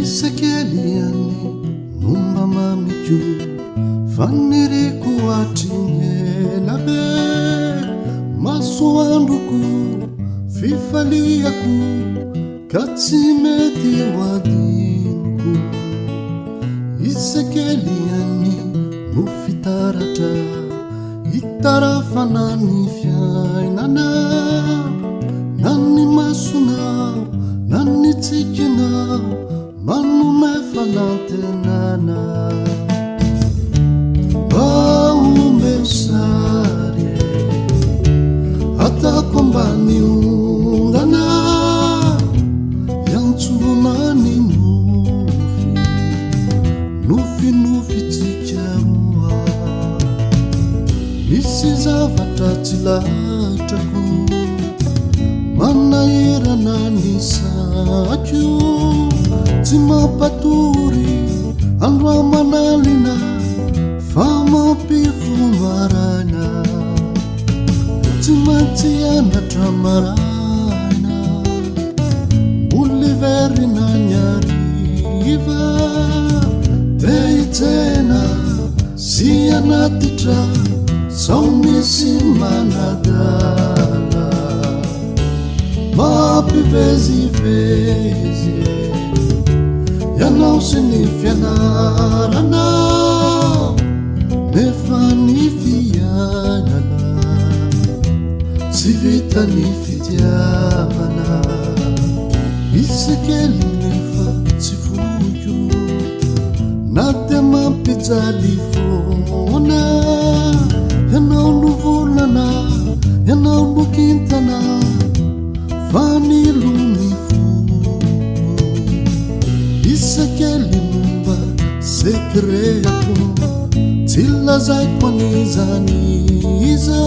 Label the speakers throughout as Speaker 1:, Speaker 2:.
Speaker 1: Isekeliani numba mamiju faniriku atinyelabe masuanduku fifaliaku katsimeti wadinku Isekeliani nufitarata itarafanani fiainana nani masuna nani tsikina Manu me falantenana Baume usare Ata kombani ungana Yang tsunani Nufi tikarua Misiza vatatila taku Mana irana nisakyu Tima paturi andwa manalina fama pifumarana Tima tiana tramarana Uliverina nyariva Teitena siana titra Saumisi manadala Mapi vezi Yanao sinifianarana Nefanifianana Sivita nifitiavana Isekeli nefa sifuju Natema pizzalifona Yanao nuvulana Yanao nukintana Fani lumifu Isekeli numba sekretu Tila zai kwanizaniza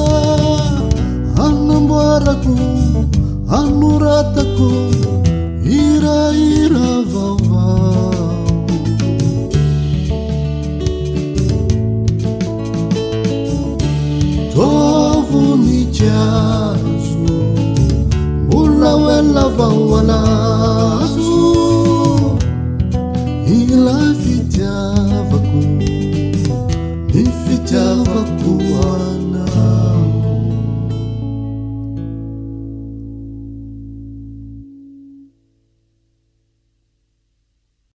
Speaker 1: Anambaraku anurataku Ira vavau Tovu ni jazu Mula wela vawala